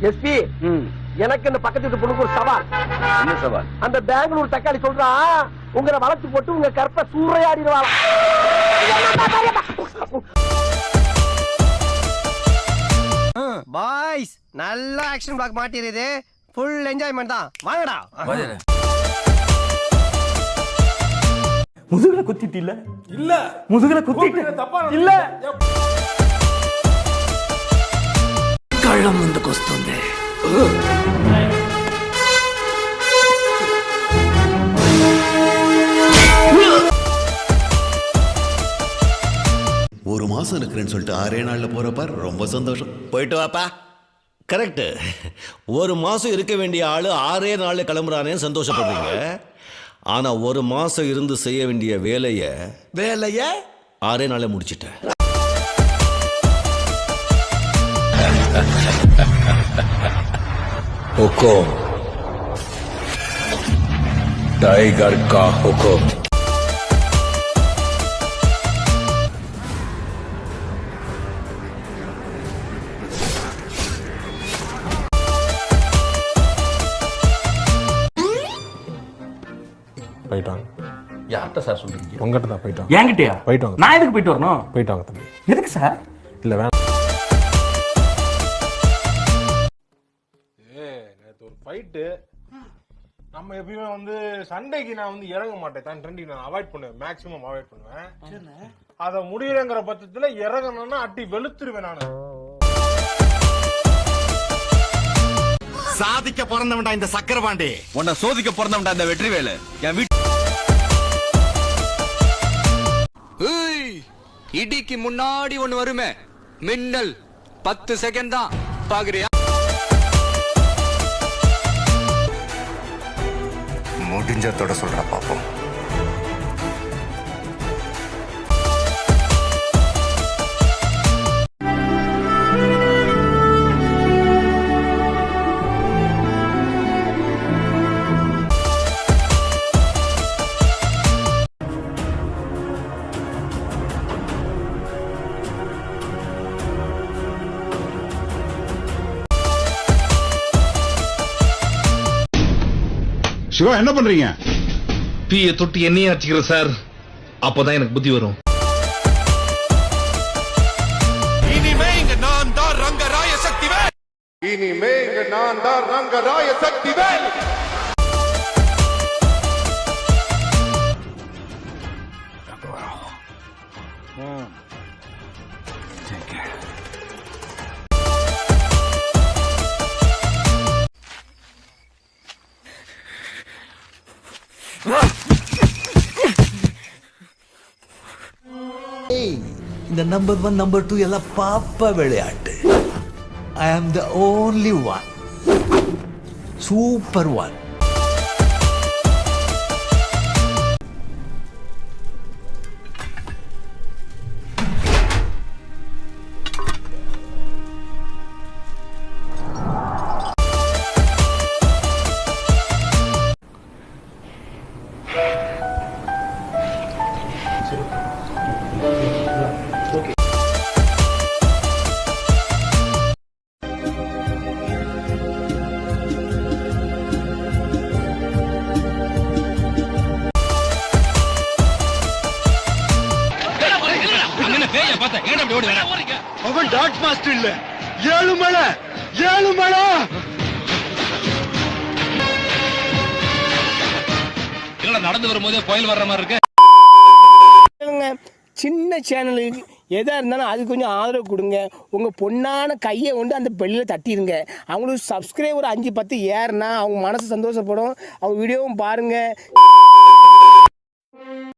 SP எனக்கு இந்த பக்கத்து வீட்டு பொண்ணுக்கு ஒரு சவால். என்ன சவால்? அந்த பெங்களூர் தக்காளி சொல்றா உங்களை வளர்த்து போட்டு உங்க கற்ப சூறையாடிடுவாங்க. பாய்ஸ் நல்ல ஆக்ஷன் பிளாக் மாட்டிருது. ஃபுல் என்ஜாய்மெண்ட் தான். வாங்கடா. முதுகுல குத்திட்டு இல்ல இல்ல முதுகுல குத்திட்டு இல்ல கள்ளம் வந்து கொஸ்தோந்தே. ஒரு மாசம் இருக்கிறேன்னு சொல்லிட்டு 6 நாள்ல போறப்ப ரொம்ப சந்தோஷம். போயிட்டு வாப்பா. கரெக்ட். ஒரு மாசம் இருக்க வேண்டிய ஆளு 6 நாள்ல கிளம்புறானே சந்தோஷப்படுறீங்க. ஆனா ஒரு மாசம் இருந்து செய்ய வேண்டிய வேலைய 6 நாள்ல முடிச்சிட்டேன். हुकुम टाइगर का हुकुम. போயிட்டாங்க. யார்கிட்ட சார் சொல்றீங்க? உங்ககிட்ட தான் போயிட்டாங்க. என்கிட்டயா? போயிட்டாங்க. நான் எதுக்கு போயிட்டு வரணும்? போயிட்டாங்க தம்பி. எதுக்கு சார்? இல்ல வேணாம். நேற்று ஒரு ஃபைட்டு. நம்ம எப்பயுமே வந்து சண்டைக்கு நான் வந்து இறங்க மாட்டேன். தான் ட்ரெண்டி நான் அவாய்ட் பண்ணுவேன், மேக்ஸிமம் அவாய்ட் பண்ணுவேன். அதை முடியலங்கிற பட்சத்துல இறங்கணும்னா அட்டி வெளுத்துருவேன் நானு. சாதிக்க பிறந்தவன்டா இந்த சக்கரபாண்டி. உன்னை சோதிக்க பிறந்தவன்டா இந்த வெற்றிவேலு. என் வீட்டு இடிக்கு முன்னாடி ஒண்ணு வருமே மின்னல், 10 செகண்ட் தான். பாக்குறியா? முடிஞ்சதோட சொல்ற பாப்போம். சிவா என்ன பண்றீங்க? தீய தொட்டி எண்ணெய் ஆச்சுக்கிறேன் சார். அப்பதான் எனக்கு புத்தி வரும். இனிமே இங்க நான் தான் ரங்கராய சக்திவேல். இனிமே இங்க நான் தான் ரங்கராய சக்திவேல். இந்த நம்பர் 1 நம்பர் 2 எல்லாம் பாப்பா விளையாட்டு. I am the only one. Super one. அவன் டாட் மாஸ்டர் இல்ல, ஏழுமலை. நடந்து வரும்போதே கோயில் வர்ற மாதிரி இருக்கு. சின்ன சேனலுக்கு எதா இருந்தாலும் அது கொஞ்சம் ஆதரவு கொடுங்க. உங்க பொண்ணான கையை கொண்டு அந்த பெல்லில் தட்டிடுங்க. அவங்களுக்கு சப்ஸ்கிரைபர் 5-10 ஏறுனா அவங்க மனசு சந்தோஷப்படும். அவங்க வீடியோவும் பாருங்க.